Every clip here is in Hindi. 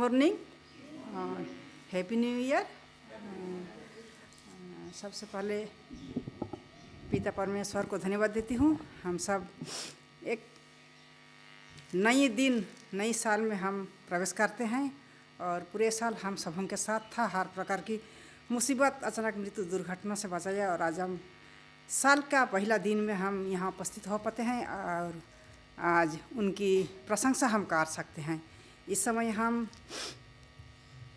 Morning, happy new year. सबसे पहले पिता परमेश्वर को धन्यवाद देती हूँ। हम सब एक नई दिन नई साल में हम प्रवेश करते हैं और पूरे साल हम सबों के साथ था। हर प्रकार की मुसीबत, अचानक मृत्यु, दुर्घटना से बचाया और आज हम साल का पहला दिन में हम यहाँ उपस्थित हो पाते हैं और आज उनकी प्रशंसा हम कर सकते हैं। इस समय हम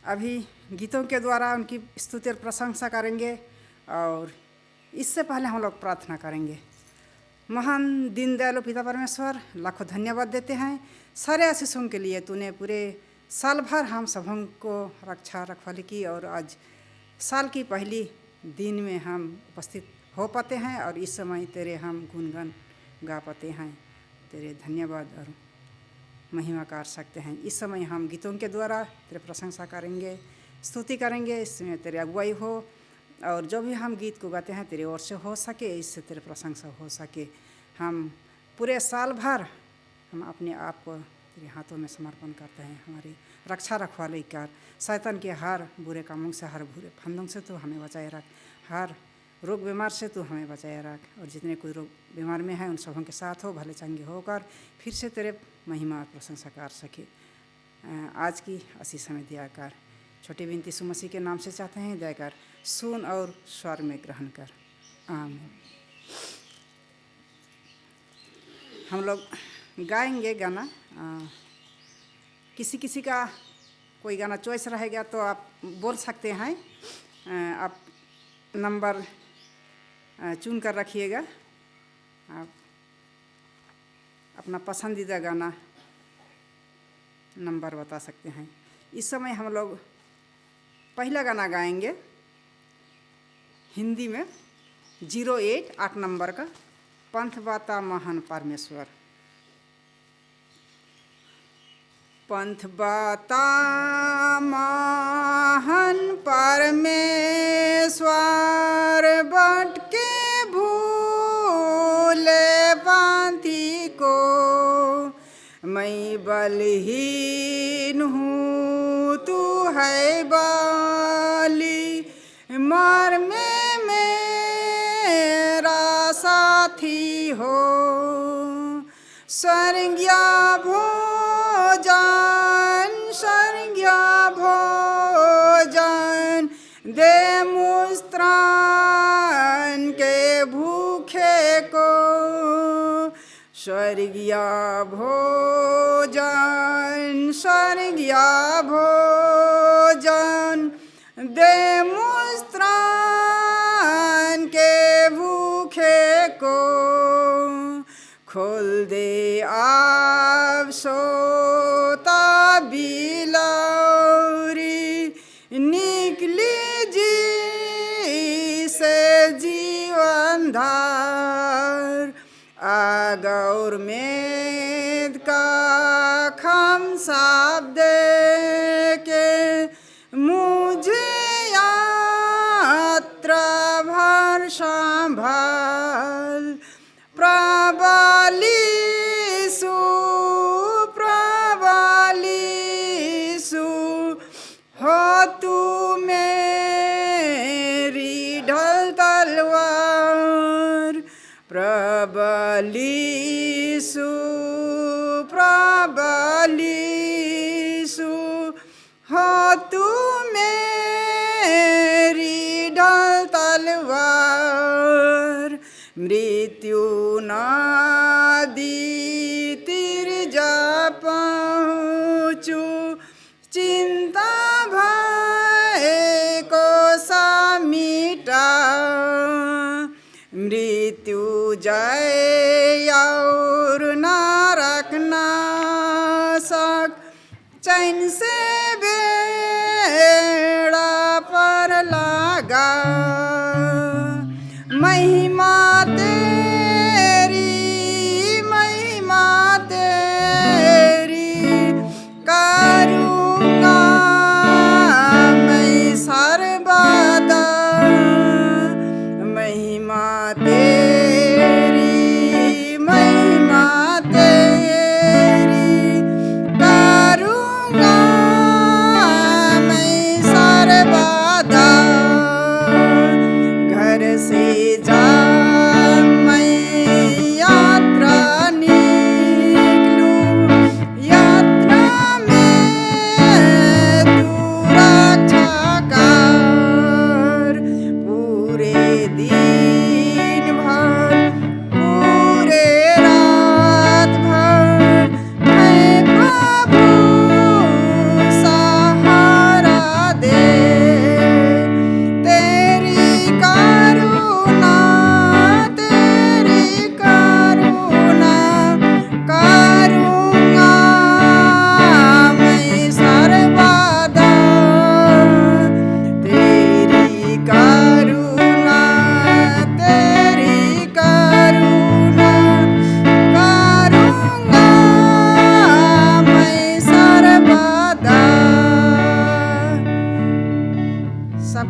अभी गीतों के द्वारा उनकी स्तुति और प्रशंसा करेंगे और इससे पहले हम लोग प्रार्थना करेंगे। महान दीन दयालु पिता परमेश्वर, लाखों धन्यवाद देते हैं सारे आशीषों के लिए। तूने पूरे साल भर हम सबों को रक्षा रखवाली की और आज साल की पहली दिन में हम उपस्थित हो पाते हैं और इस समय तेरे हम गुणगान गा पाते हैं। तेरे धन्यवाद और महिमा कर सकते हैं। इस समय हम गीतों के द्वारा तेरे प्रशंसा करेंगे, स्तुति करेंगे। इसमें तेरे अगुवाई हो और जो भी हम गीत को गाते हैं तेरे ओर से हो सके, इससे तेरे प्रशंसा हो सके। हम पूरे साल भर हम अपने आप को तेरे हाथों में समर्पण करते हैं। हमारी रक्षा रखवाली कर, शैतान के हर बुरे कामों से, हर बुरे फंदों से तो हमें बचाए रख, हर रोग बीमार से तो हमें बचाए रख और जितने कोई रोग बीमार में है उन सबों के साथ हो, भले चंगे होकर फिर से तेरे महिमा और प्रशंसा कर सके। आज की आशीष हमें दिया कर। छोटी विनती यीशु मसीह के नाम से चाहते हैं, दया कर सुन और स्वर में ग्रहण कर, आमीन। हम लोग गाएंगे गाना। किसी किसी का कोई गाना चॉइस रहेगा तो आप बोल सकते हैं। आप नंबर चुन कर रखिएगा। आप अपना पसंदीदा गाना नंबर बता सकते हैं। इस समय हम लोग पहला गाना गाएंगे हिंदी में 08 नंबर का, पंथ बाता महान परमेश्वर। पंथ बाता महान परमेश्वर, बट के भूले पंथी को, मैं बलहीन हूँ तू है बली, मार में मेरा साथी हो। स्वर्गीय भोजन दे मुस्त्रान के भूखे को, स्वर्गीय भोजन दे मुस्त्रान के भूखे को। खोल दे आप सोता बिलौरी, निकली जी से जीवन धार, आग और मेद का खम साप दे के, मुझे यात्रा भर संभाल। प्रबलिसु हो तू मेरी ढल तलवार। प्रबलिसु हो तू मेरी ढल तलवार। मृत्यु नदी तीर जा पहुँचू, चिंता भय को समीटा। मृत्यु जय और नरक नाशक, चैन से बेड़ा पर लगा। महिमा तेरी करूँगा मैं सर्वदा। महिमा तेरी करूँगा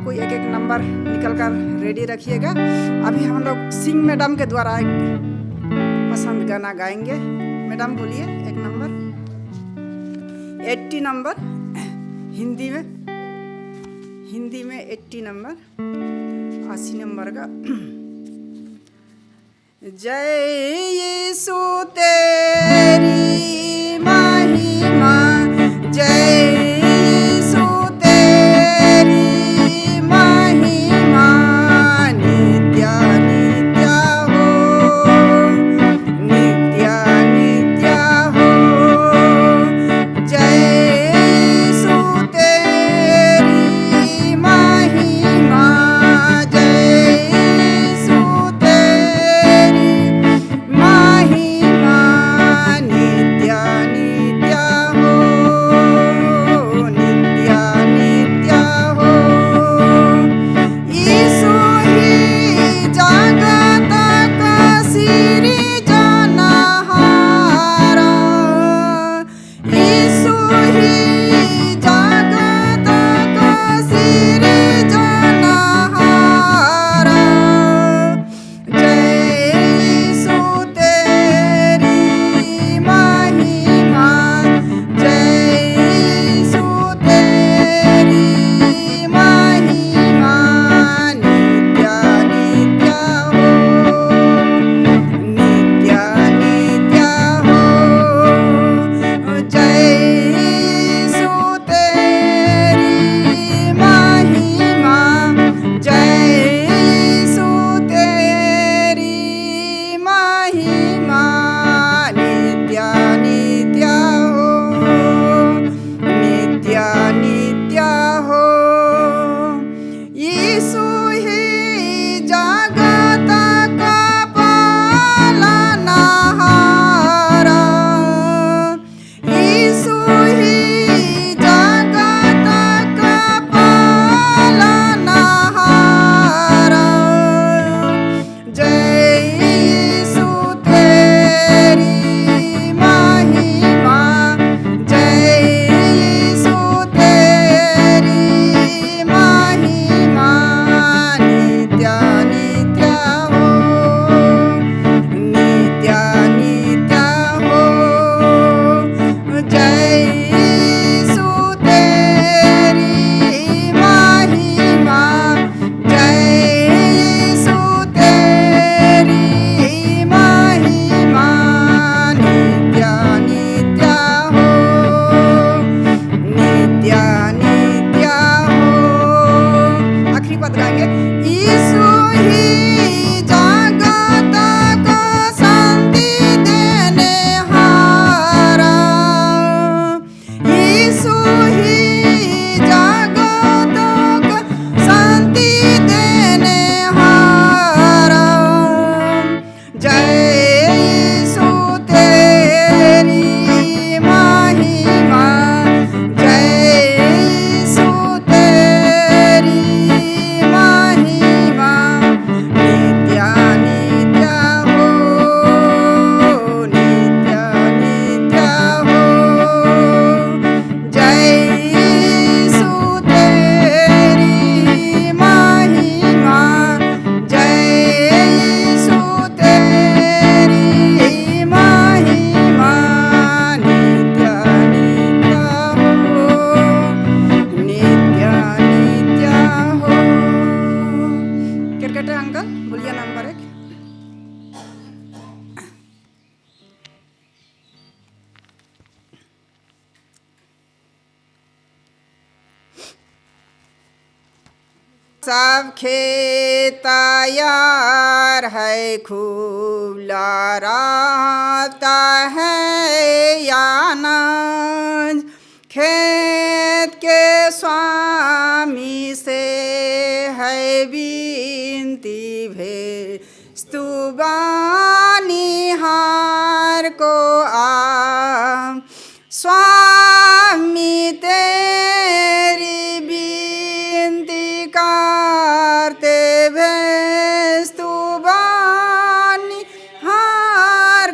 आपको एक एक नंबर निकल कर रेडी रखिएगा। अभी हम लोग सिंह मैडम के द्वारा एक पसंद गाना गाएंगे। मैडम बोलिए एक नंबर। 80 नंबर हिंदी में 80 नंबर, 80 नंबर का। जय यीशु तेरी महिमा, जय यीशु तेरी महिमा नित्य नित्य हो, नित्य नित्य हो। जय यीशु तेरी महिमा, जय यीशु तेरी महिमा नित्य नित्य हो, नित्य नित्य हो। यीशु ही जगत का सृजनहारा, यीशु ही जगत का सृजनहारा। जय यीशु तेरी महिमा, जय यीशु तेरी महिमा नित्य नित्य हो, नित्य नित्य हो। जय यीशु तेरी महिमा, जय यीशु तेरी महिमा नित्य नित्य हो, नित्य नित्य हो। यीशु ही जगत का पालनहारा, यीशु ही जगत का पालनहारा। जय यीशु तेरी महिमा, जय यीशु तेरी महिमा नित्य नित्य हो, नित्य नित्य हो। जय यीशु तेरी महिमा, जय यीशु तेरी महिमा नित्य नित्य हो, नित्य नित्य हो। आखिरी पद गाएंगे। यीशु ही जगत को शांति देने हारा, यीशु ही जगत को शांति देने हारा। जय यीशु तेरी महिमा, जय यीशु तेरी महिमा नित्य नित्य हो, नित्य नित्य हो। जय यीशु तेरी महिमा, जय यीशु तेरी महिमा नित्य नित्य हो, नित्य नित्य हो। क्रिकेटर अंकल बोलिए नंबर 1। सब खेत तैयार है, खूब लहराता है अनाज। खेत के स्वामी से है विनती, भेज तू बनिहार को आ। स्वामी तेरी विनती करते, भेज तू बनिहार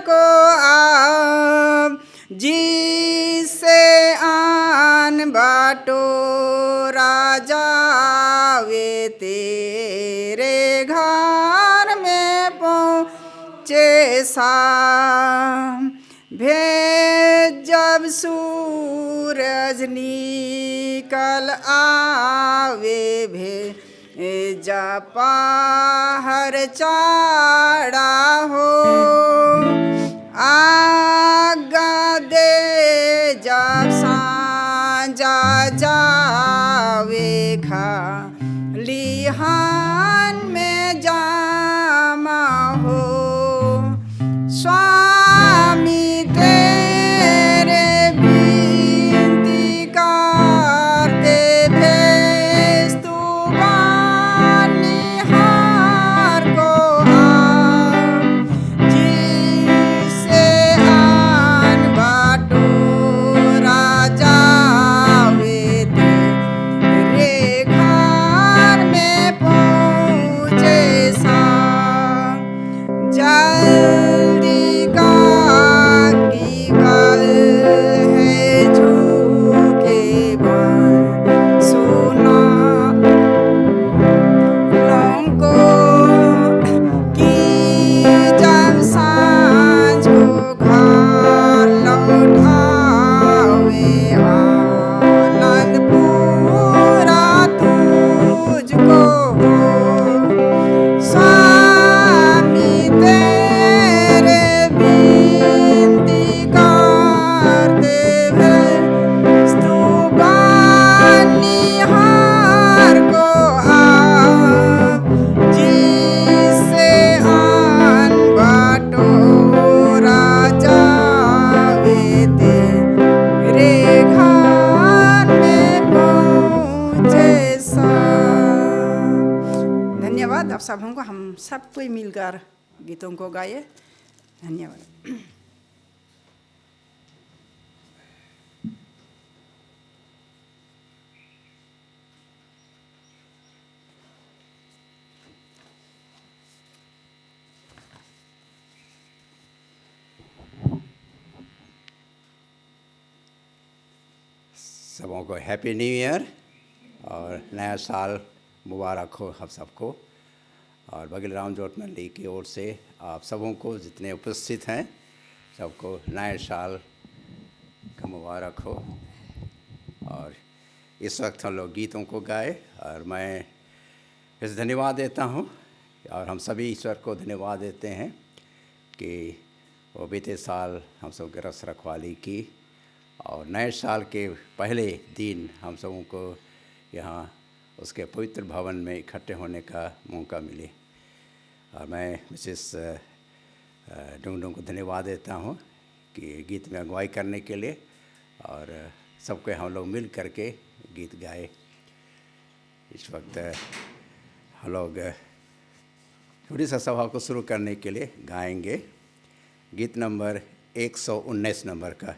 को आ। जिससे आन बटोरा जावे तेरे घर में पहुँचे शाम। भेज जब सूरज निकल आवे, भेजा पहर चढ़ा हो। आज्ञा दे जब सांझा जावे, खलिहान में जमा हो। स्वामी तेरे विनती करते, भेज तू बनिहार को आप, जिसे आन बटोरा जावे, तेरे घर में पहुँचे शाम। जल्दी का की बल है झूठे बन, सुना लोगों की जब सांझ को घर लौटावे, आनंद पूरा तुझको हो। स्वामी तेरे विनती करते, भेज तू बनिहार को आप, जिसे आन बटोरा जावे, तेरे घर में पहुँचे शाम। धन्यवाद आप सबों को। हम सब कोई मिलकर गीतों को गाए। धन्यवाद। सबों को हैप्पी न्यू ईयर और नया साल मुबारक हो आप सबको। और बघेल राम जोत मंडली की ओर से आप सबों को, जितने उपस्थित हैं, सबको नए साल का मुबारक हो। और इस वक्त हम लोग गीतों को गाए और मैं इस धन्यवाद देता हूँ और हम सभी ईश्वर को धन्यवाद देते हैं कि वो बीते साल हम सब की रस रखवाली की और नए साल के पहले दिन हम सबों को यहाँ उसके पवित्र भवन में इकट्ठे होने का मौका मिले। और मैं मिसेस डुंगडुंग को धन्यवाद देता हूँ कि गीत में अगुवाई करने के लिए और सबके हम लोग मिल करके गीत गाए। इस वक्त हम लोग छोटी सा सभा को शुरू करने के लिए गाएंगे गीत नंबर 119 नंबर का,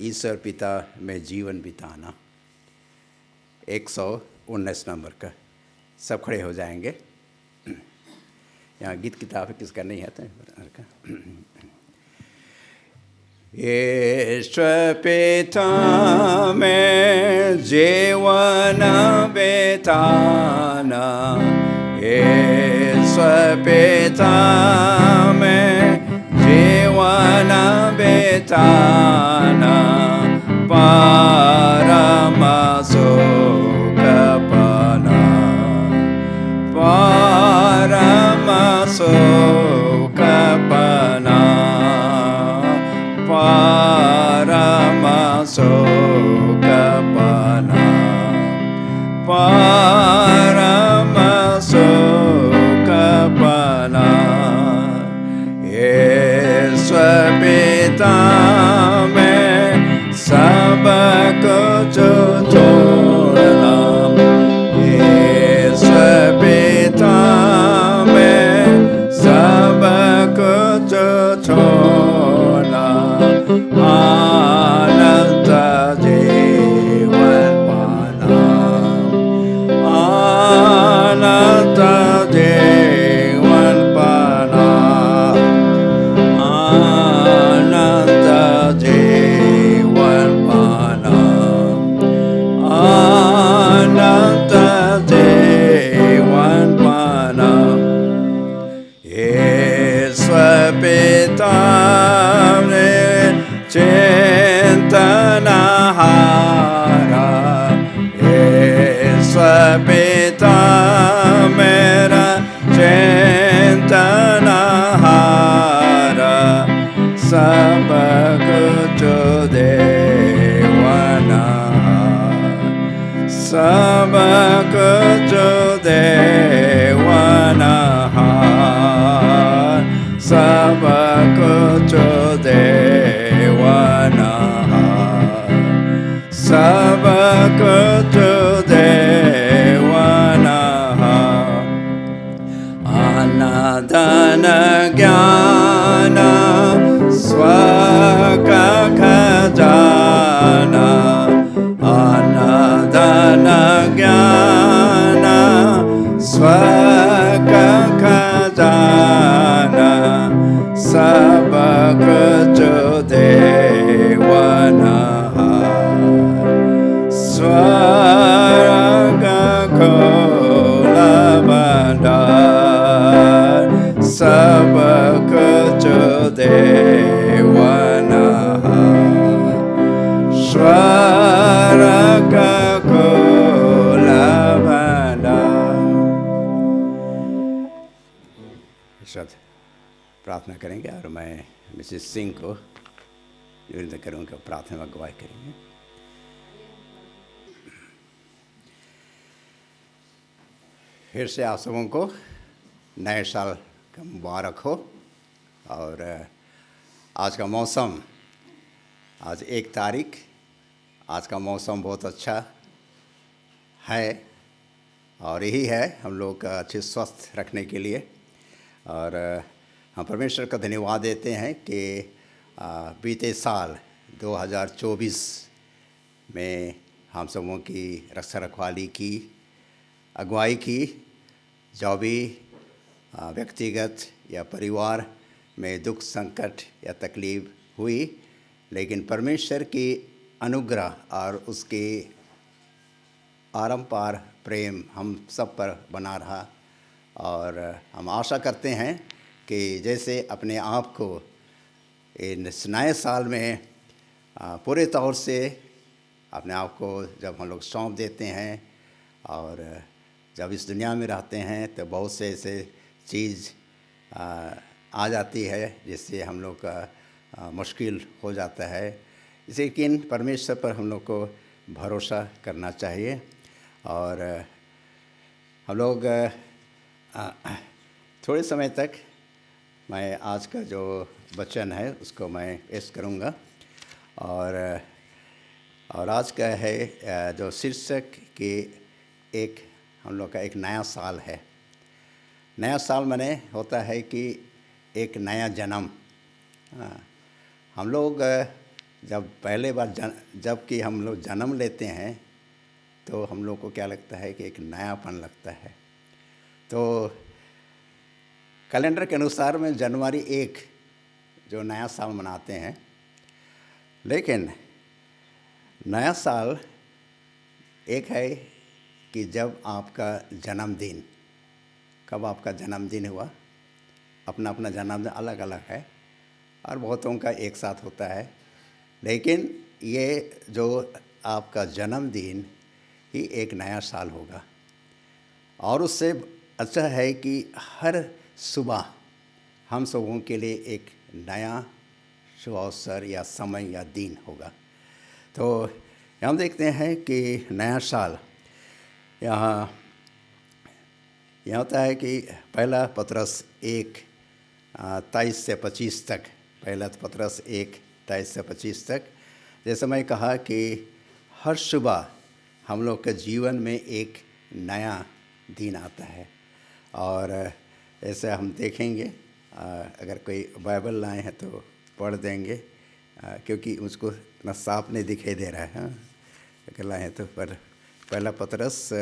ईश्वर पिता में जीवन बिताना। 119 नंबर का। सब खड़े हो जाएंगे। यहाँ गीत किताब किसका नहीं आता है? ईश्वर पिता में जीवन बिताना, ईश्वर पिता में जीवन बिताना, परम सुख पाना, परम सुख पाना, परम सुख पाना, परम सुख पाना। ईश्वर पिता में सब कुछ छोड़ना, ईश्वर पिता में सब कुछ छोड़ना, आनंद जीवन पाना, पिता मेरा चिंतनहारा सब कुछ देवनहार सब कुछ देवनहार सब कुछ देवनहार सब कुछ देवनहार अनादन ज्ञान स्वक खजाना अनादन ज्ञान स्वक खजाना सब कुछ देवनहार स्वर्ग खोल भंडार सब कुछ देवनहार स्वर्ग खोल भंडार। प्रार्थना करेंगे और मैं मिसेस सिंह को निवेदन करूँगा प्रार्थना में अगुवाई करेंगे। फिर से आप सबों को नए साल का मुबारक हो। और आज का मौसम, आज 1 तारीख, आज का मौसम बहुत अच्छा है और यही है हम लोग का अच्छे स्वस्थ रखने के लिए। और हम परमेश्वर का धन्यवाद देते हैं कि बीते साल 2024 में हम सबों की रक्षा रखवाली की, अगुवाई की, जो भी व्यक्तिगत या परिवार में दुख संकट या तकलीफ हुई, लेकिन परमेश्वर की अनुग्रह और उसके आरंपार प्रेम हम सब पर बना रहा। और हम आशा करते हैं कि जैसे अपने आप को इस नए साल में पूरे तौर से अपने आप को जब हम लोग सौंप देते हैं और जब इस दुनिया में रहते हैं तो बहुत से ऐसे चीज़ आ जाती है जिससे हम लोग का मुश्किल हो जाता है। लेकिन परमेश्वर पर हम लोग को भरोसा करना चाहिए। और हम लोग थोड़े समय तक मैं आज का जो वचन है उसको मैं पेश करूँगा। और आज का है जो शीर्षक कि एक हम लोग का एक नया साल है। नया साल माने होता है कि एक नया जन्म। हम लोग जब पहले बार जब कि हम लोग जन्म लेते हैं तो हम लोग को क्या लगता है कि एक नयापन लगता है। तो कैलेंडर के अनुसार में जनवरी 1 जो नया साल मनाते हैं, लेकिन नया साल एक है कि जब आपका जन्मदिन, कब आपका जन्मदिन हुआ, अपना अपना जन्मदिन अलग अलग है और बहुतों का एक साथ होता है। लेकिन ये जो आपका जन्मदिन ही एक नया साल होगा। और उससे अच्छा है कि हर सुबह हम सबों के लिए एक नया शुभ अवसर या समय या दिन होगा। तो हम देखते हैं कि नया साल यहाँ होता है कि पहला पतरस 1:23 से 25 तक, पहला पतरस 1:23 से 25 तक, जैसे मैं कहा कि हर सुबह हम लोग के जीवन में एक नया दिन आता है। और ऐसे हम देखेंगे, अगर कोई बाइबल लाए हैं तो पढ़ देंगे, क्योंकि मुझको इतना साफ नहीं दिखाई दे रहा है। अगर लाए हैं तो पर पहला पतरस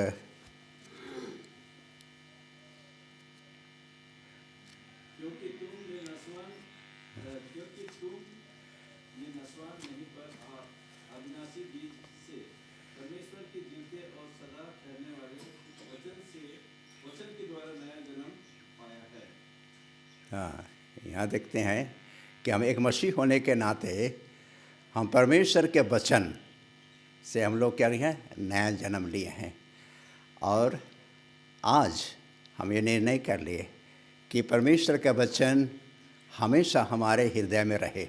हाँ, यहाँ देखते हैं कि हम एक मसीह होने के नाते हम परमेश्वर के वचन से हम लोग क्या हैं, नया जन्म लिए हैं। और आज हम ये निर्णय कर लिए कि परमेश्वर का वचन हमेशा हमारे हृदय में रहे,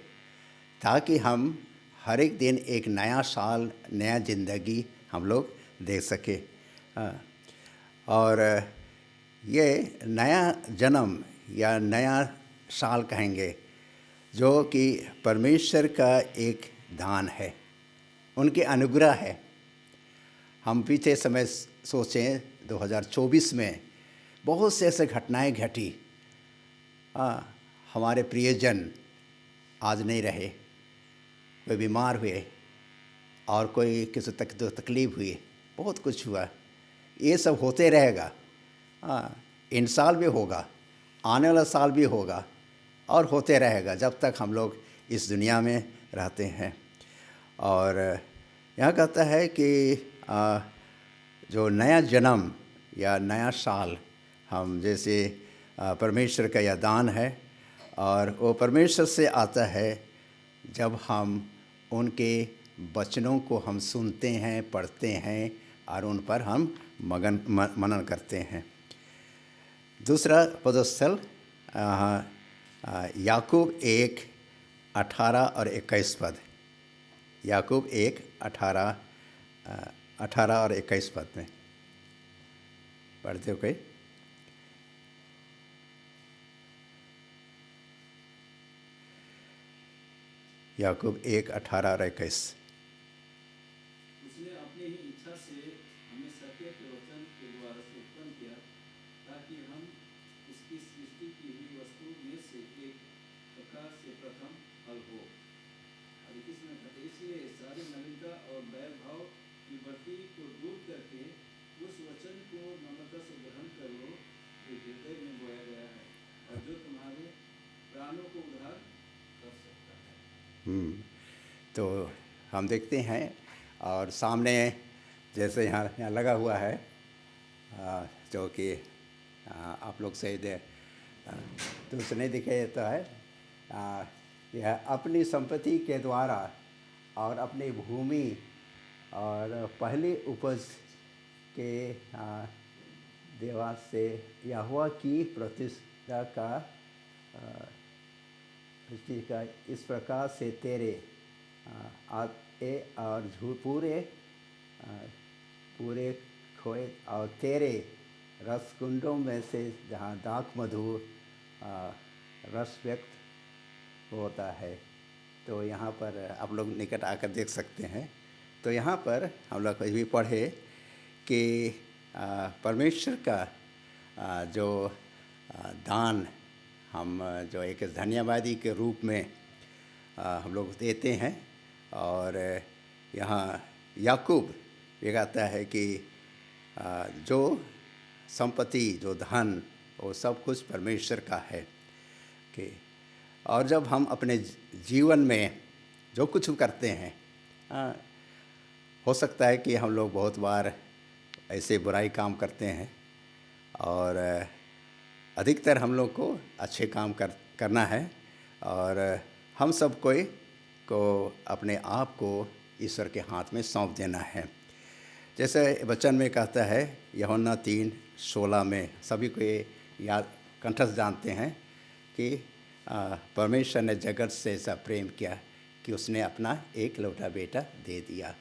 ताकि हम हर एक दिन एक नया साल, नया ज़िंदगी हम लोग दे सके। और ये नया जन्म या नया साल कहेंगे, जो कि परमेश्वर का एक दान है, उनके अनुग्रह है। हम बीते समय सोचें 2024 में बहुत से ऐसे घटनाएं घटी। हमारे प्रियजन आज नहीं रहे, कोई बीमार हुए और कोई किसी तकलीफ़ हुई, बहुत कुछ हुआ। ये सब होते रहेगा। इन साल भी होगा, आने वाला साल भी होगा और होते रहेगा जब तक हम लोग इस दुनिया में रहते हैं। और यहाँ कहता है कि जो नया जन्म या नया साल हम जैसे परमेश्वर का यह दान है, और वो परमेश्वर से आता है जब हम उनके वचनों को हम सुनते हैं, पढ़ते हैं और उन पर हम मनन करते हैं। दूसरा पदस्थल याकूब 1:18 और 21 पद। याकूब 1:18 और 21 पद में पढ़ते हो कोई? याकूब 1:18 और 21। उसने अपनी ही इच्छा से हमें सत्य के वचन के द्वारा से उत्पन्न किया, ताकि हम उसकी सृष्टि की हुई वस्तु में से एक प्रकार से प्रथम फल हो। और इसमें इसलिए सारी नवीनता और वैभव की बढ़ती को दूर करके उस वचन को नम्रता से ग्रहण कर लो, जो हृदय में बोया गया है और जो तुम्हारे प्राणों को उद्धार कर सकता है। तो हम देखते हैं, और सामने जैसे यहाँ लगा हुआ है, जो कि आप लोग से तो नहीं दिखे तो है, यह अपनी संपत्ति के द्वारा और अपनी भूमि और पहली उपज के देवा से यहोवा की प्रतिष्ठा का इस प्रकार से तेरे और पूरे खोए और तेरे रसकुंडों में से जहाँ दाख मधुर रस व्यक्त होता है। तो यहाँ पर आप लोग निकट आकर देख सकते हैं। तो यहाँ पर हम लोग भी पढ़े कि परमेश्वर का जो दान हम जो एक धन्यवादी के रूप में हम लोग देते हैं। और यहाँ याकूब ये कहता है कि जो संपत्ति, जो धन, वो सब कुछ परमेश्वर का है। कि और जब हम अपने जीवन में जो कुछ करते हैं, हो सकता है कि हम लोग बहुत बार ऐसे बुराई काम करते हैं, और अधिकतर हम लोग को अच्छे काम करना है, और हम सब को अपने आप को ईश्वर के हाथ में सौंप देना है। जैसे वचन में कहता है यूहन्ना 3:16 में, सभी को ये याद कंठस्थ जानते हैं कि परमेश्वर ने जगत से ऐसा प्रेम किया कि उसने अपना एक लौटा बेटा दे दिया,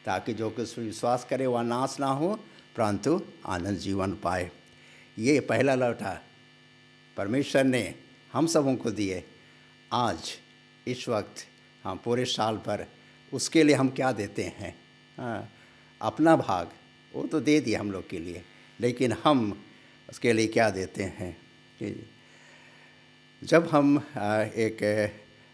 ताकि जो कुछ विश्वास करे वह नाश ना हो परंतु आनंद जीवन पाए। ये पहला लौटा परमेश्वर ने हम सबों को दिए। आज इस वक्त हम पूरे साल पर उसके लिए हम क्या देते हैं? अपना भाग वो तो दे दिया हम लोग के लिए, लेकिन हम उसके लिए क्या देते हैं? जब हम एक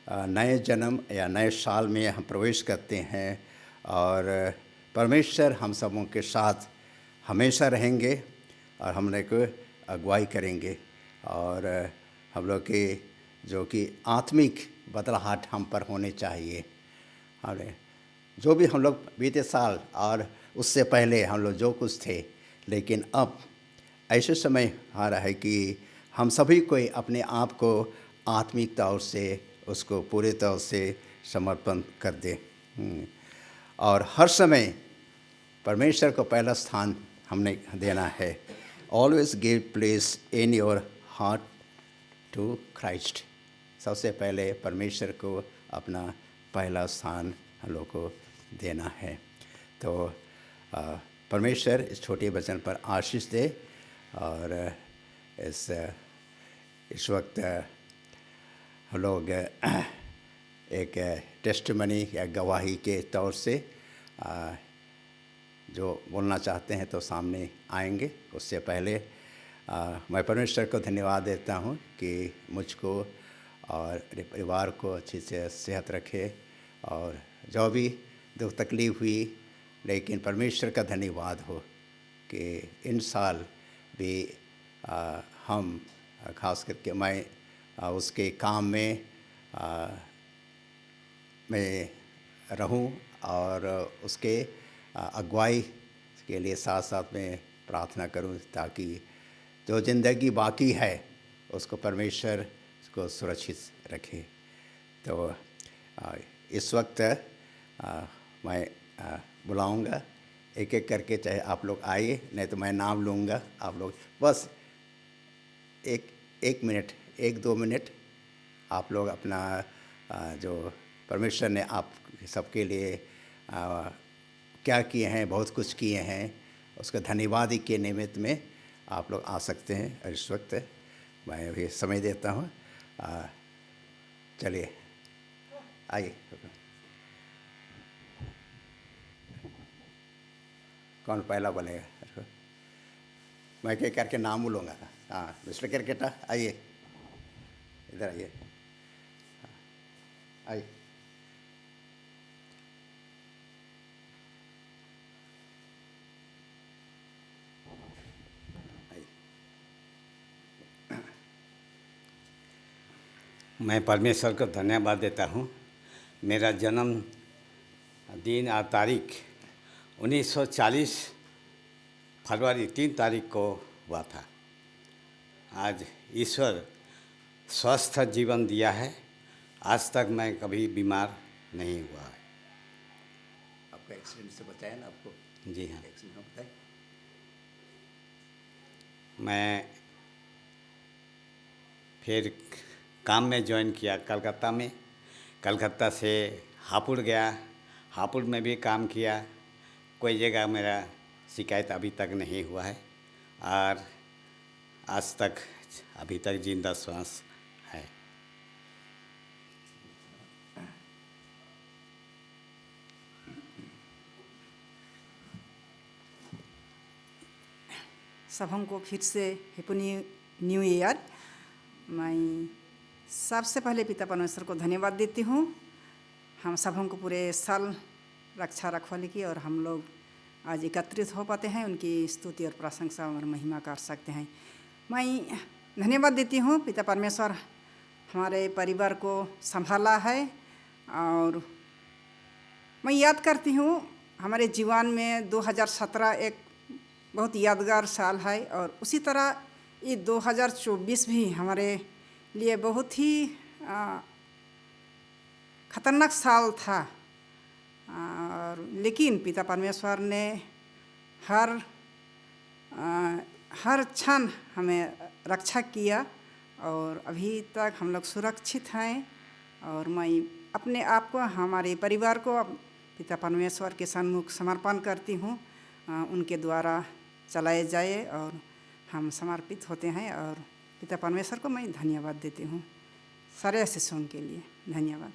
नए जन्म या नए साल में हम प्रवेश करते हैं, और परमेश्वर हम सबों के साथ हमेशा रहेंगे और हम लोग को अगुवाई करेंगे, और हम लोग के जो कि आत्मिक बदलाहट हम पर होने चाहिए। और जो भी हम लोग बीते साल और उससे पहले हम लोग जो कुछ थे, लेकिन अब ऐसे समय आ रहा है कि हम सभी को अपने आप को आत्मिक तौर से उसको पूरे तौर से समर्पण कर दे, और हर समय परमेश्वर को पहला स्थान हमने देना है। Always give place in your heart to Christ. सबसे पहले परमेश्वर को अपना पहला स्थान हम लोग को देना है। तो परमेश्वर इस छोटे वचन पर आशीष दे। और इस वक्त हम लोग एक टेस्टमनी या गवाही के तौर से जो बोलना चाहते हैं तो सामने आएंगे। उससे पहले मैं परमेश्वर को धन्यवाद देता हूं कि मुझको और मेरे परिवार को अच्छी से सेहत रखे। और जो भी दुख तकलीफ़ हुई, लेकिन परमेश्वर का धन्यवाद हो कि इन साल भी हम खास करके मैं उसके काम में मैं रहूं और उसके अगुवाई के लिए साथ साथ में प्रार्थना करूं, ताकि जो ज़िंदगी बाकी है उसको परमेश्वर उसको सुरक्षित रखे। तो इस वक्त मैं बुलाऊंगा एक एक करके, चाहे आप लोग आइए, नहीं तो मैं नाम लूँगा। आप लोग बस एक मिनट, 1-2 मिनट आप लोग अपना जो परमेश्वर ने आप सबके लिए क्या किए हैं, बहुत कुछ किए हैं, उसका धन्यवाद के निमित्त में आप लोग आ सकते हैं। और इस वक्त मैं अभी समय देता हूँ। चलिए आइए। कौन पहला बोलेगा? मैं क्या करके नाम बोलूँगा। हाँ, मिस्टर क्रिकेटर आइए, इधर आइए, आइए। मैं परमेश्वर को धन्यवाद देता हूँ। मेरा जन्म दिन और तारीख 1940 फरवरी 3 तारीख को हुआ था। आज ईश्वर स्वस्थ जीवन दिया है। आज तक मैं कभी बीमार नहीं हुआ है। आपका एक्सीडेंट से बचाया ना आपको? जी हाँ। एक्सीडेंट बताए। मैं फिर काम में ज्वाइन किया कलकत्ता में। कलकत्ता से हापुड़ गया, हापुड़ में भी काम किया। कोई जगह मेरा शिकायत अभी तक नहीं हुआ है और आज तक अभी तक जिंदा श्वास है। सब हमको फिर से हैप्पी न्यू ईयर। मैं सबसे पहले पिता परमेश्वर को धन्यवाद देती हूँ। हम सब हमको पूरे साल रक्षा रखवाले की, और हम लोग आज एकत्रित हो पाते हैं, उनकी स्तुति और प्रशंसा और महिमा कर सकते हैं। मैं धन्यवाद देती हूँ पिता परमेश्वर हमारे परिवार को संभाला है। और मैं याद करती हूँ हमारे जीवन में 2017 एक बहुत यादगार साल है, और उसी तरह ये 2024 भी हमारे लिए बहुत ही खतरनाक साल था। और लेकिन पिता परमेश्वर ने हर क्षण हमें रक्षा किया, और अभी तक हम लोग सुरक्षित हैं। और मैं अपने आप को, हमारे परिवार को पिता परमेश्वर के सन्मुख समर्पण करती हूँ। उनके द्वारा चलाए जाए और हम समर्पित होते हैं। और पिता परमेश्वर को मैं धन्यवाद देती हूँ सारे आशीषों के लिए। धन्यवाद।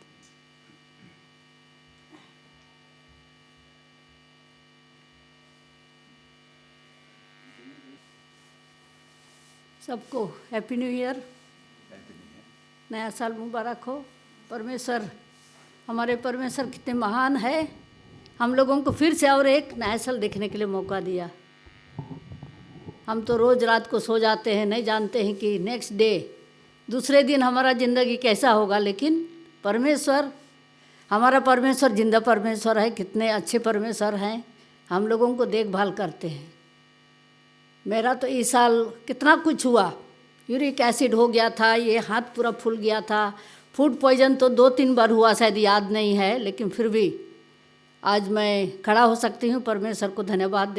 सबको हैप्पी न्यू ईयर, नया साल मुबारक हो। परमेश्वर, हमारे परमेश्वर कितने महान है। हम लोगों को फिर से और एक नया साल देखने के लिए मौका दिया। हम तो रोज़ रात को सो जाते हैं, नहीं जानते हैं कि नेक्स्ट डे दूसरे दिन हमारा ज़िंदगी कैसा होगा। लेकिन परमेश्वर, हमारा परमेश्वर जिंदा परमेश्वर है। कितने अच्छे परमेश्वर हैं, हम लोगों को देखभाल करते हैं। मेरा तो इस साल कितना कुछ हुआ। यूरिक एसिड हो गया था, ये हाथ पूरा फूल गया था। फूड पॉइजन तो 2-3 बार हुआ, शायद याद नहीं है, लेकिन फिर भी आज मैं खड़ा हो सकती हूँ, परमेश्वर को धन्यवाद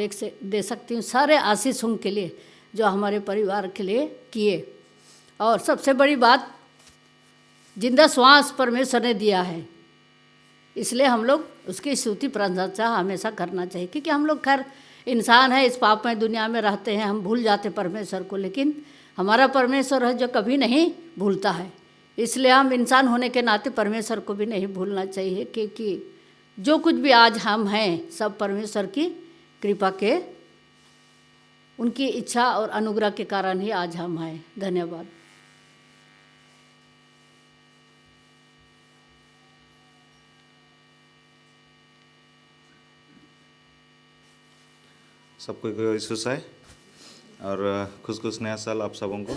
दे सकती हूँ सारे आशीषों के लिए जो हमारे परिवार के लिए किए। और सबसे बड़ी बात, जिंदा श्वास परमेश्वर ने दिया है, इसलिए हम लोग उसकी स्तुति प्रशंसा हमेशा करना चाहिए। क्योंकि हम लोग खैर इंसान है, इस पापमय दुनिया में रहते हैं, हम भूल जाते परमेश्वर को, लेकिन हमारा परमेश्वर है जो कभी नहीं भूलता है। इसलिए हम इंसान होने के नाते परमेश्वर को भी नहीं भूलना चाहिए, क्योंकि जो कुछ भी आज हम हैं सब परमेश्वर की कृपा के, उनकी इच्छा और अनुग्रह के कारण ही आज हम हैं। धन्यवाद। सबको यीशु है और खुश नया साल आप सबों को।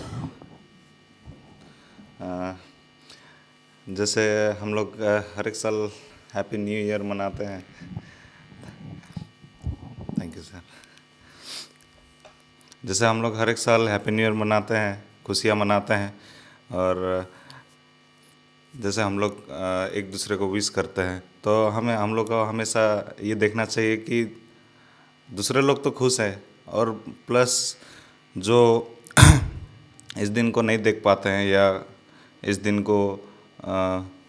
जैसे हम लोग हर एक साल हैप्पी न्यू ईयर मनाते हैं। Thank you sir. जैसे हम लोग हर एक साल हैप्पी न्यू ईयर मनाते हैं, खुशियाँ मनाते हैं, और जैसे हम लोग एक दूसरे को विश करते हैं, तो हम लोग को हमेशा ये देखना चाहिए कि दूसरे लोग तो खुश हैं, और प्लस जो इस दिन को नहीं देख पाते हैं या इस दिन को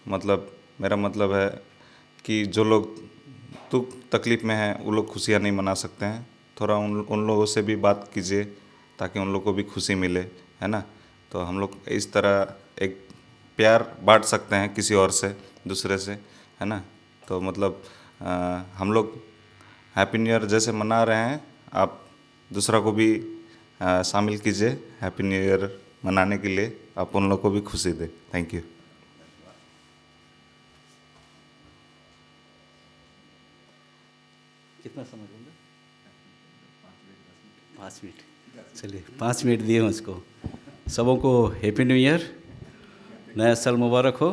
मतलब मेरा मतलब है कि जो लोग दुख तकलीफ़ में हैं वो लोग खुशियाँ नहीं मना सकते हैं। थोड़ा उन लोगों से भी बात कीजिए ताकि उन लोगों को भी खुशी मिले, है ना। तो हम लोग इस तरह एक प्यार बांट सकते हैं किसी और से, दूसरे से, है ना। तो मतलब हम लोग हैप्पी न्यू ईयर जैसे मना रहे हैं, आप दूसरा को भी शामिल कीजिए हैप्पी न्यू ईयर मनाने के लिए, आप उन लोग को भी खुशी दें। Thank you. कितना समय होगा? 5 मिनट। चलिए 5 मिनट दिए मुझको। सबों को हैप्पी न्यू ईयर, नया साल मुबारक हो।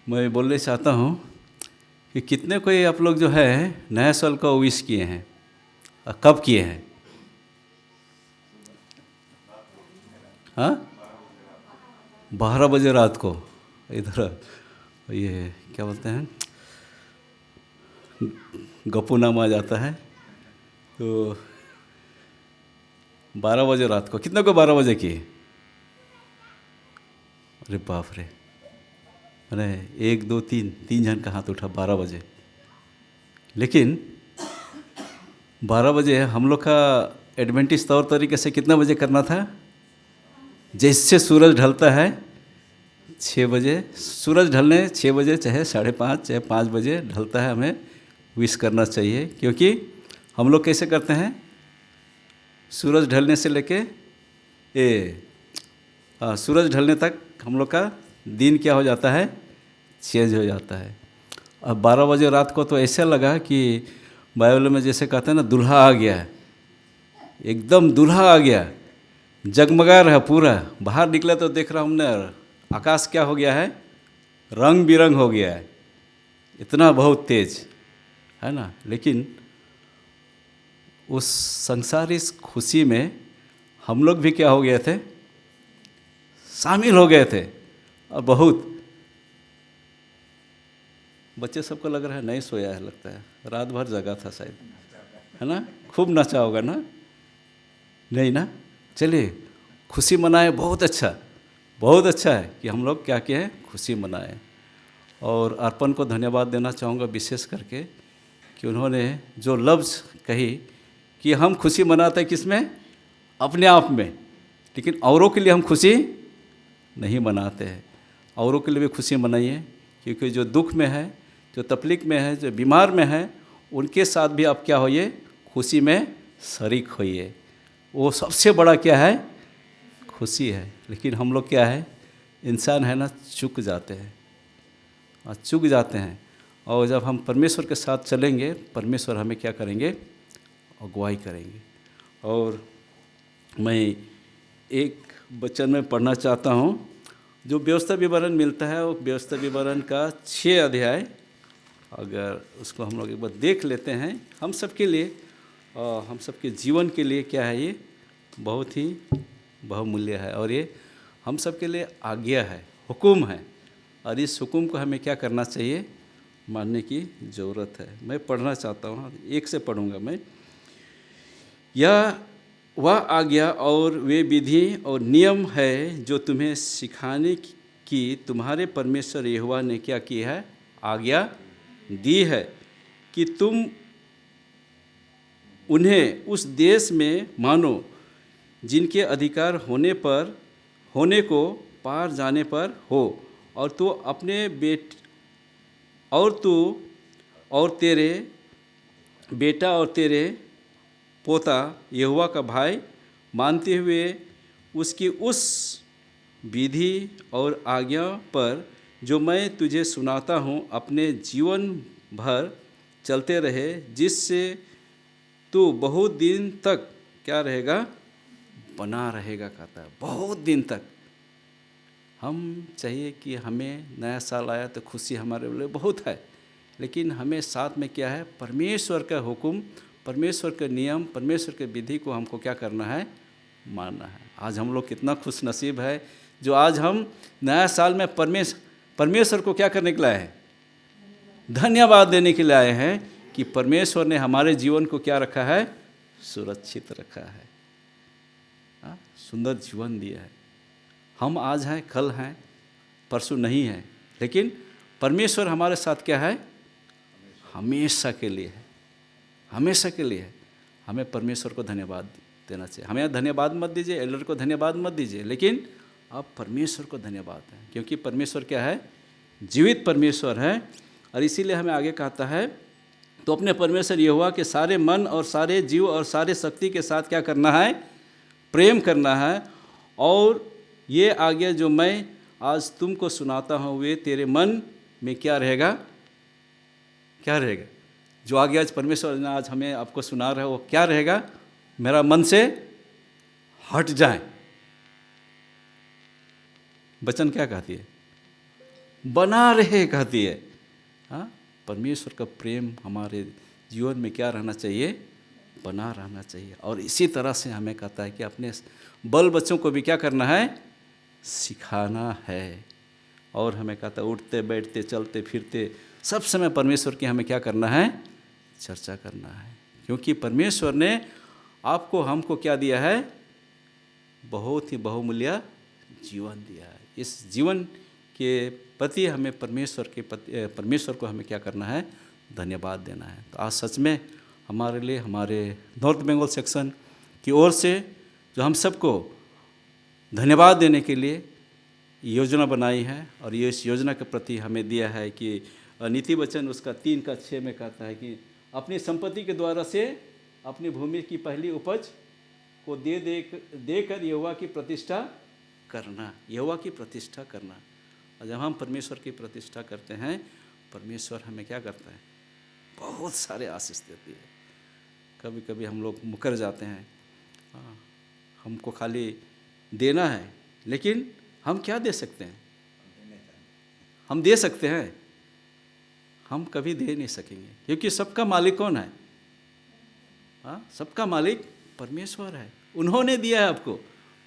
मैं बोलना चाहता हूँ कि कितने कोई आप लोग जो है नया साल का विश किए हैं, कब किए हैं? हाँ, 12 बजे रात को। इधर ये क्या बोलते हैं, गप्पू नाम आ जाता है। तो 12 बजे रात को, कितने को 12 बजे किए? अरे बाप रे, मैंने 1 2 3 जन का हाथ उठा 12 बजे। लेकिन 12 बजे हम लोग का एडवेंटिस्ट तौर तरीके से कितना बजे करना था? जैसे सूरज ढलता है 6 बजे, सूरज ढलने 6 बजे चाहे 5:30 चाहे 5 बजे ढलता है, हमें विश करना चाहिए। क्योंकि हम लोग कैसे करते हैं, सूरज ढलने से लेके सूरज ढलने तक हम लोग का दिन क्या हो जाता है, चेंज हो जाता है। अब 12 बजे रात को तो ऐसा लगा कि बाइबल में जैसे कहते हैं ना, दूल्हा आ गया, एकदम दूल्हा आ गया, जगमगा रहा पूरा। बाहर निकला तो देख रहा हमने आकाश क्या हो गया है, रंग बिरंग हो गया है, इतना बहुत तेज है ना। लेकिन उस संसारी खुशी में हम लोग भी क्या हो गए थे, शामिल हो गए थे। और बहुत बच्चे सबको लग रहा है नहीं सोया है, लगता है रात भर जगा था शायद, है ना। खूब नचा होगा ना, नहीं ना। चलिए खुशी मनाए, बहुत अच्छा है कि हम लोग क्या किए हैं, खुशी मनाए। और अर्पण को धन्यवाद देना चाहूँगा विशेष करके कि उन्होंने जो लफ्ज़ कही कि हम खुशी मनाते हैं किसमें, अपने आप में, लेकिन औरों के लिए हम खुशी नहीं मनाते हैं। औरों के लिए भी खुशी मनाइए, क्योंकि जो दुख में है, जो तकलीफ में है, जो बीमार में है, उनके साथ भी आप क्या होइए, खुशी में शरीक होइए। वो सबसे बड़ा क्या है, खुशी है। लेकिन हम लोग क्या है, इंसान है ना, चूक जाते हैं। और जब हम परमेश्वर के साथ चलेंगे, परमेश्वर हमें क्या करेंगे, अगुवाई करेंगे। और मैं एक वचन में पढ़ना चाहता हूँ, जो व्यवस्था विवरण मिलता है, वो व्यवस्था विवरण का 6 अध्याय, अगर उसको हम लोग एक बार देख लेते हैं, हम सबके लिए, हम सबके जीवन के लिए क्या है, ये बहुत ही बहुमूल्य है। और ये हम सबके लिए आज्ञा है, हुक्म है। और इस हुक्म को हमें क्या करना चाहिए, मानने की ज़रूरत है। मैं पढ़ना चाहता हूँ, एक से पढ़ूँगा मैं। यह वह आज्ञा और वे विधि और नियम है जो तुम्हें सिखाने की तुम्हारे परमेश्वर यहोवा ने क्या की है, आज्ञा दी है, कि तुम उन्हें उस देश में मानो जिनके अधिकार होने को पार जाने पर हो, और तू अपने और तेरे बेटा और तेरे पोता यहोवा का भाई मानते हुए उसकी उस विधि और आज्ञा पर जो मैं तुझे सुनाता हूँ अपने जीवन भर चलते रहे, जिससे तू बहुत दिन तक क्या रहेगा, बना रहेगा। कहता है बहुत दिन तक। हम चाहिए कि हमें नया साल आया तो खुशी हमारे लिए बहुत है, लेकिन हमें साथ में क्या है, परमेश्वर का हुक्म, परमेश्वर के नियम, परमेश्वर के विधि को हमको क्या करना है, मानना है। आज हम लोग कितना खुश नसीब है जो आज हम नया साल में परमेश्वर को क्या करने के लिए आए हैं, धन्यवाद देने के लिए आए हैं कि परमेश्वर ने हमारे जीवन को क्या रखा है, सुरक्षित रखा है, सुंदर जीवन दिया है। हम आज हैं, कल हैं, परसों नहीं हैं, लेकिन परमेश्वर हमारे साथ क्या है, हमेशा के लिए है, हमेशा के लिए है। हमें परमेश्वर को धन्यवाद देना चाहिए। हमें धन्यवाद मत दीजिए, एल्डर को धन्यवाद मत दीजिए, लेकिन आप परमेश्वर को धन्यवाद दें, क्योंकि परमेश्वर क्या है, जीवित परमेश्वर है। और इसीलिए हमें आगे कहता है, तो अपने परमेश्वर यहोवा के सारे मन और सारे जीव और सारे शक्ति के साथ क्या करना है, प्रेम करना है। और ये आज्ञा जो मैं आज तुमको सुनाता हूँ वे तेरे मन में क्या रहेगा, क्या रहेगा। जो आज्ञा आज परमेश्वर ने आज हमें आपको सुना रहा है वो क्या रहेगा, मेरा मन से हट जाए। वचन क्या कहती है, बना रहे कहती है। हाँ, परमेश्वर का प्रेम हमारे जीवन में क्या रहना चाहिए, बना रहना चाहिए। और इसी तरह से हमें कहता है कि अपने बाल बच्चों को भी क्या करना है, सिखाना है। और हमें कहता है उठते बैठते चलते फिरते सब समय परमेश्वर की हमें क्या करना है, चर्चा करना है, क्योंकि परमेश्वर ने आपको हमको क्या दिया है, बहुत ही बहुमूल्य जीवन दिया है। इस जीवन के प्रति हमें परमेश्वर को हमें क्या करना है, धन्यवाद देना है। तो आज सच में हमारे लिए, हमारे नॉर्थ बंगाल सेक्शन की ओर से जो हम सबको धन्यवाद देने के लिए योजना बनाई है, और ये इस योजना के प्रति हमें दिया है कि नीति वचन उसका 3:6 में कहता है कि अपनी संपत्ति के द्वारा से अपनी भूमि की पहली उपज को देकर यहोवा की प्रतिष्ठा करना, यहोवा की प्रतिष्ठा करना। और जब हम परमेश्वर की प्रतिष्ठा करते हैं, परमेश्वर हमें क्या करता है, बहुत सारे आशीष देती है। कभी कभी हम लोग मुकर जाते हैं, हमको खाली देना है, लेकिन हम क्या दे सकते हैं, हम दे सकते हैं, हम कभी दे नहीं सकेंगे, क्योंकि सबका मालिक कौन है, सबका मालिक परमेश्वर है। उन्होंने दिया है आपको।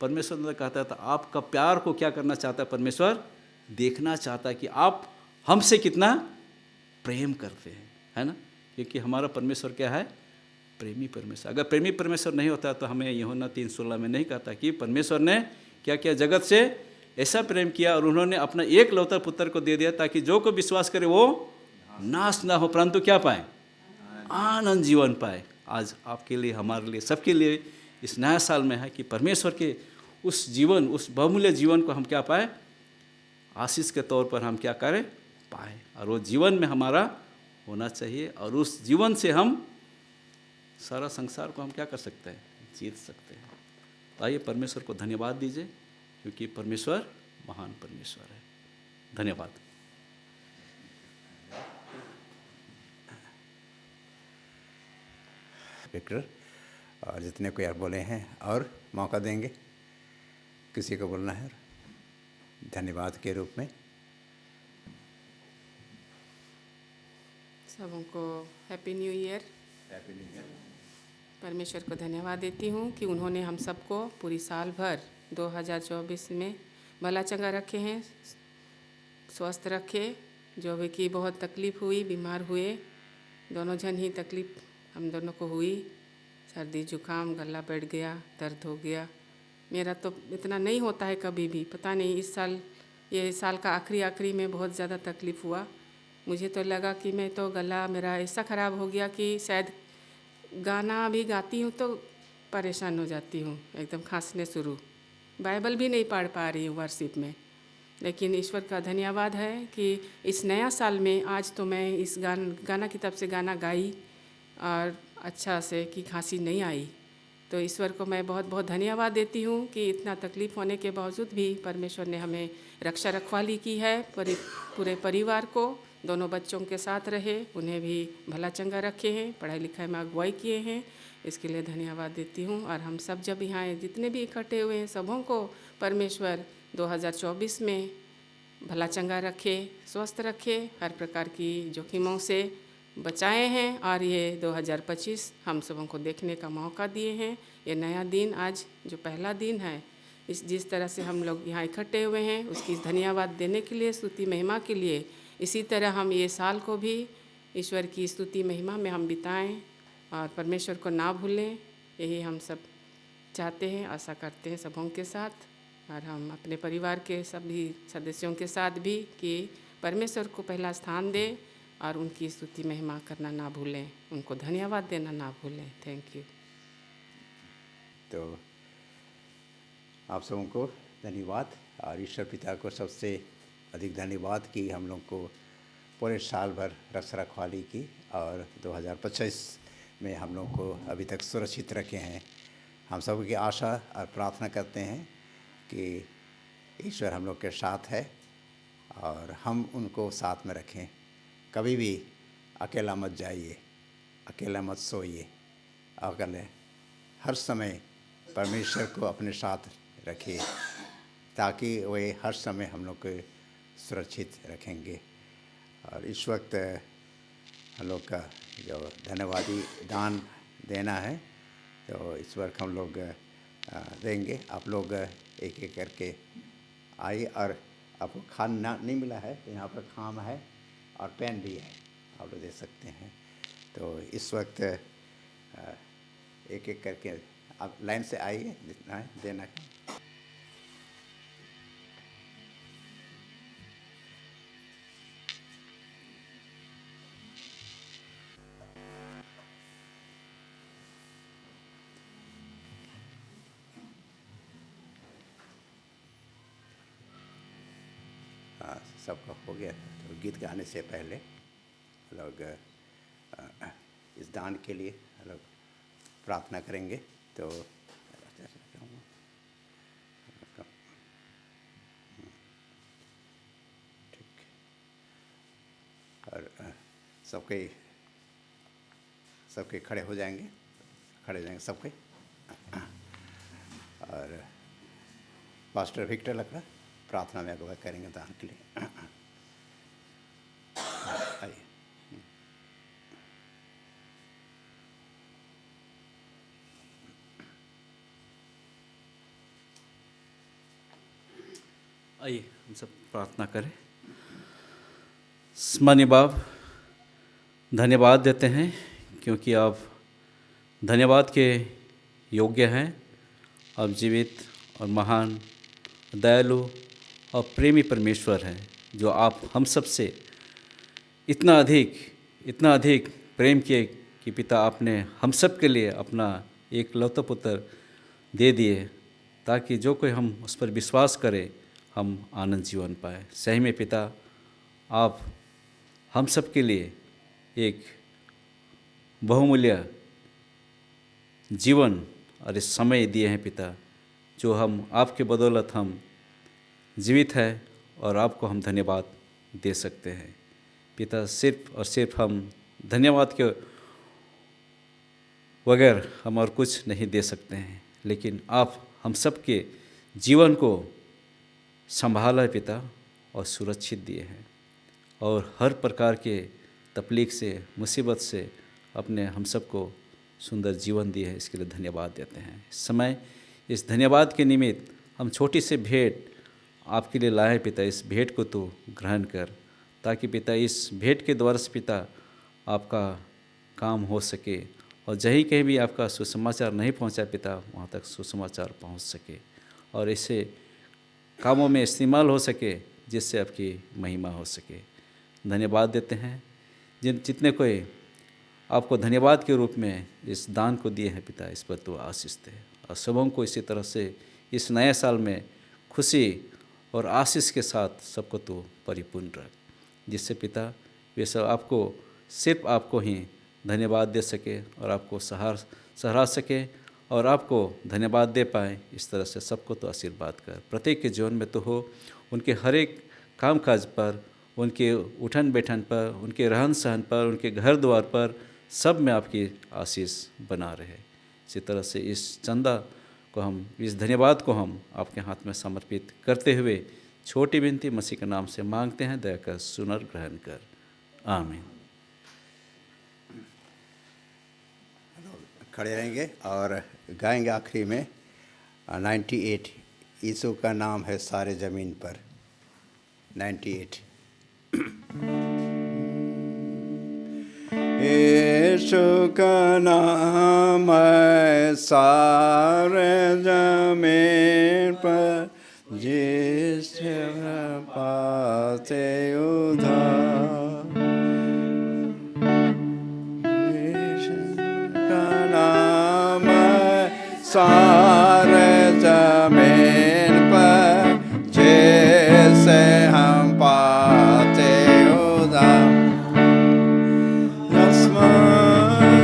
परमेश्वर ने कहता था आपका प्यार को क्या करना चाहता है, परमेश्वर देखना चाहता है कि आप हमसे कितना प्रेम करते हैं, है ना। क्योंकि हमारा परमेश्वर क्या है, प्रेमी परमेश्वर। अगर प्रेमी परमेश्वर नहीं होता तो हमें यूहन्ना 3:16 में नहीं कहता कि परमेश्वर ने क्या किया, जगत से ऐसा प्रेम किया और उन्होंने अपना एक लौता पुत्र को दे दिया, ताकि जो को विश्वास करे वो नाश ना हो, परंतु क्या पाए, आनंद जीवन पाए। आज आपके लिए, हमारे लिए, सबके लिए इस नया साल में है कि परमेश्वर के उस जीवन, उस बहुमूल्य जीवन को हम क्या पाए, आशीष के तौर पर हम क्या करें, पाए। और वो जीवन में हमारा होना चाहिए, और उस जीवन से हम सारा संसार को हम क्या कर सकते हैं, जीत सकते हैं। तो आइए परमेश्वर को धन्यवाद दीजिए, क्योंकि परमेश्वर महान परमेश्वर है। धन्यवाद। विक्टर और जितने को यार बोले हैं, और मौका देंगे किसी को बोलना है धन्यवाद के रूप में। सबों को हैप्पी न्यू ईयर। परमेश्वर को धन्यवाद देती हूँ कि उन्होंने हम सबको पूरी साल भर 2024 में भला चंगा रखे हैं, स्वस्थ रखे। जो भी कि बहुत तकलीफ़ हुई, बीमार हुए, दोनों जन ही तकलीफ़ हम दोनों को हुई। सर्दी जुकाम, गला बैठ गया, दर्द हो गया। मेरा तो इतना नहीं होता है कभी भी, पता नहीं इस साल, ये साल का आखिरी में बहुत ज़्यादा तकलीफ़ हुआ। मुझे तो लगा कि मैं तो गला मेरा ऐसा ख़राब हो गया कि शायद गाना भी गाती हूँ तो परेशान हो जाती हूँ, एकदम खांसने शुरू। बाइबल भी नहीं पढ़ पा रही हूँ वर्शिप में। लेकिन ईश्वर का धन्यवाद है कि इस नया साल में आज तो मैं इस गाना किताब से गाना गाई और अच्छा से कि खांसी नहीं आई। तो ईश्वर को मैं बहुत बहुत धन्यवाद देती हूँ कि इतना तकलीफ़ होने के बावजूद भी परमेश्वर ने हमें रक्षा रखवाली की है। पूरे परिवार को, दोनों बच्चों के साथ रहे, उन्हें भी भला चंगा रखे हैं, पढ़ाई लिखाई में अगुवाई किए हैं, इसके लिए धन्यवाद देती हूँ। और हम सब जब यहाँ जितने भी इकट्ठे हुए हैं सबों को परमेश्वर 2024 में भला चंगा रखे, स्वस्थ रखे, हर प्रकार की जोखिमों से बचाए हैं। और ये 2025 हम सबों को देखने का मौका दिए हैं। ये नया दिन आज जो पहला दिन है, जिस तरह से हम लोग यहाँ इकट्ठे हुए हैं उसकी धन्यवाद देने के लिए, स्तुति महिमा के लिए, इसी तरह हम ये साल को भी ईश्वर की स्तुति महिमा में हम बिताएं और परमेश्वर को ना भूलें। यही हम सब चाहते हैं, आशा करते हैं सबों के साथ, और हम अपने परिवार के सभी सदस्यों के साथ भी कि परमेश्वर को पहला स्थान दें और उनकी स्तुति महिमा करना ना भूलें, उनको धन्यवाद देना ना भूलें। Thank you. तो आप सबों को धन्यवाद और ईश्वर पिता को सबसे अधिक धन्यवाद कि हम लोग को पूरे साल भर रक्षा रखवाली की और 2025 में हम लोग को अभी तक सुरक्षित रखे हैं। हम सब की आशा और प्रार्थना करते हैं कि ईश्वर हम लोग के साथ है और हम उनको साथ में रखें। कभी भी अकेला मत जाइए, अकेला मत सोइए, अकेले हर समय परमेश्वर को अपने साथ रखिए ताकि वे हर समय हम लोग को सुरक्षित रखेंगे। और इस वक्त हम लोग का जो धन्यवादी दान देना है तो इस वक्त हम लोग देंगे। आप लोग एक एक करके आइए। और आपको खाना नहीं मिला है तो यहाँ पर खाम है और पेन भी है, आप लोग दे सकते हैं। तो इस वक्त एक एक करके आप लाइन से आइए, जितना है देना है। सबका हो गया। तो गीत गाने से पहले लोग इस दान के लिए लोग प्रार्थना करेंगे। तो ठीक, और सबके खड़े हो जाएंगे, सबके। और पास्टर विक्टर लकड़ा प्रार्थना में अगुवाई करेंगे दान के लिए। आइए। आइए हम सब प्रार्थना करें। माननीय बाप, धन्यवाद देते हैं क्योंकि आप धन्यवाद के योग्य हैं। आप जीवित और महान, दयालु और प्रेमी परमेश्वर हैं, जो आप हम सब से इतना अधिक प्रेम किए कि पिता आपने हम सब के लिए अपना एक लौता पुत्र दे दिए ताकि जो कोई हम उस पर विश्वास करें हम आनंद जीवन पाए। सही में पिता, आप हम सब के लिए एक बहुमूल्य जीवन और इस समय दिए हैं पिता, जो हम आपके बदौलत हम जीवित हैं और आपको हम धन्यवाद दे सकते हैं पिता। सिर्फ और सिर्फ हम धन्यवाद के बगैर हम और कुछ नहीं दे सकते हैं, लेकिन आप हम सब के जीवन को संभाला है पिता और सुरक्षित दिए हैं और हर प्रकार के तकलीफ से, मुसीबत से अपने हम सब को सुंदर जीवन दिए है। इसके लिए धन्यवाद देते हैं। इस समय इस धन्यवाद के निमित्त हम छोटी सी भेंट आपके लिए लाए हैं पिता, इस भेंट को तो ग्रहण कर, ताकि पिता इस भेंट के द्वारा से पिता आपका काम हो सके, और जहीं कहीं भी आपका सुसमाचार नहीं पहुंचा पिता, वहाँ तक सुसमाचार पहुंच सके और इससे कामों में इस्तेमाल हो सके, जिससे आपकी महिमा हो सके। धन्यवाद देते हैं जितने कोई आपको धन्यवाद के रूप में इस दान को दिए हैं पिता, इस पर तो आशीष दे, और सबों को इसी तरह से इस नए साल में खुशी और आशीष के साथ सबको तो परिपूर्ण रख, जिससे पिता वे सब आपको सिर्फ आपको ही धन्यवाद दे सके और आपको सराह सके और आपको धन्यवाद दे पाए। इस तरह से सबको तो आशीर्वाद कर, प्रत्येक के जीवन में तो हो, उनके हर एक कामकाज पर, उनके उठन बैठन पर, उनके रहन सहन पर, उनके घर द्वार पर, सब में आपकी आशीष बना रहे। इसी तरह से इस चंदा को हम, इस धन्यवाद को हम आपके हाथ में समर्पित करते हुए छोटी विनती मसीह के नाम से मांगते हैं, दया कर सुनर ग्रहण कर, आमीन। खड़े रहेंगे और गाएंगे आखिरी में 98, यीशु का नाम है सारे ज़मीन पर। 98। यीशु का नाम है सारे ज़मीन पर, जिससे पाते उद्धार। सारे ज़मीन पर जैसे हम पाते उद्धार। आसमान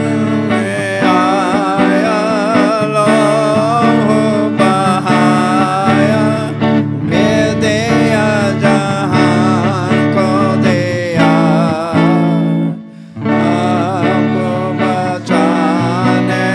में आया, लहू बहाया, फिर दिया जहान को दिया, आपको बचाने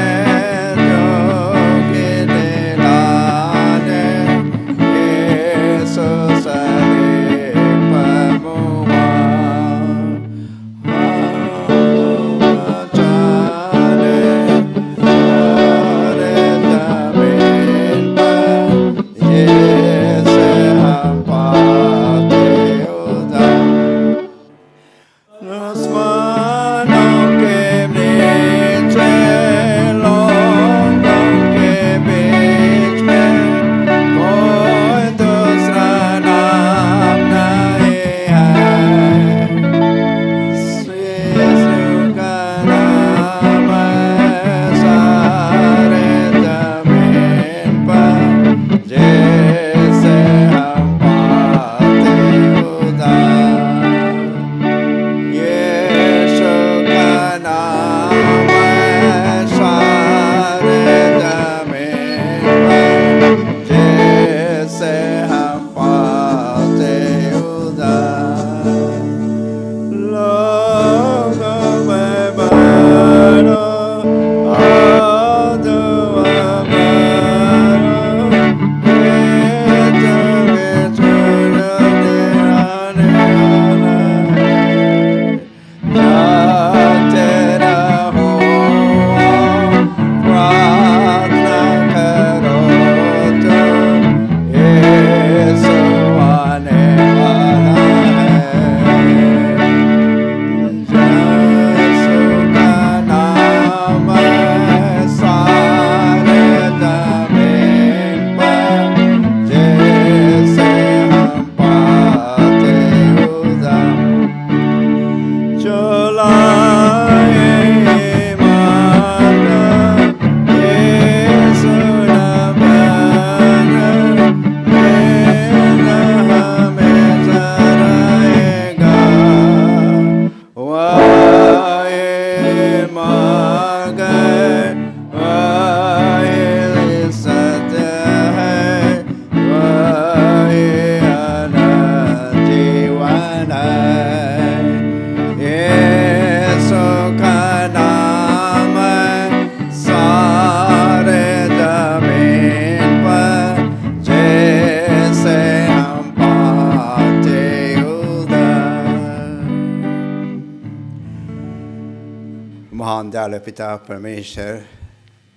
महान दयालु पिता परमेश्वर,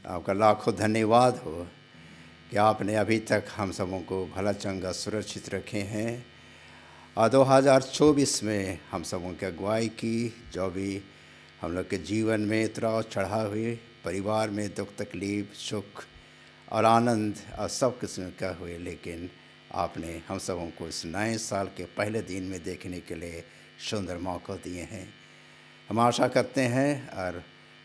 आपका लाखों धन्यवाद हो कि आपने अभी तक हम सबों को भला चंगा सुरक्षित रखे हैं और 2024 में हम सबों की अगुवाई की। जो भी हम लोग के जीवन में उतराव चढ़ाव हुए, परिवार में दुख तकलीफ सुख और आनंद और सब किस्म का हुए, लेकिन आपने हम सबों को इस नए साल के पहले दिन में देखने के लिए सुंदर मौका दिए हैं। हम आशा करते हैं और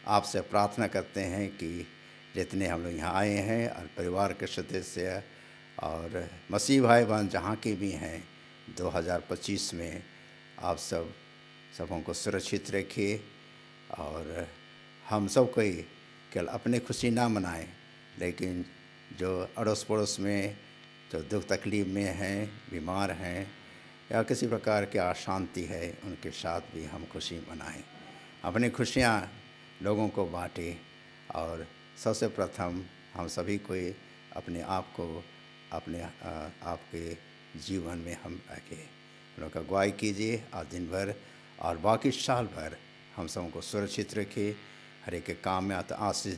आपसे प्रार्थना करते हैं कि जितने हम लोग यहाँ आए हैं और परिवार के सदस्य और मसीह भाई बहन जहाँ के भी हैं, 2025 में आप सबों को सुरक्षित रखिए और हम सब कोई केवल अपने खुशी ना मनाएं, लेकिन जो अड़ोस पड़ोस में जो दुख तकलीफ में हैं, बीमार हैं या किसी प्रकार की अशांति है, उनके साथ भी हम खुशी मनाएं। अपनी खुशियाँ लोगों को बांटें और सबसे प्रथम हम सभी कोई अपने आप को अपने आपके जीवन में हम रखें। हम लोग अगुवाई कीजिए और दिन भर और बाकी साल भर हम सबों को सुरक्षित रखिए। हर एक के काम में आशीष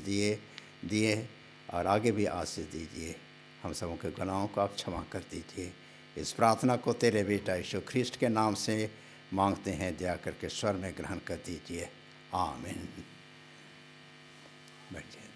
दिए और आगे भी आशीष दीजिए। हम सबों के गुनाहों को आप क्षमा कर दीजिए। इस प्रार्थना को तेरे बेटा यीशु ख्रिस्ट के नाम से मांगते हैं, दया करके स्वर में ग्रहण कर दीजिए। आमीन। बैठिए।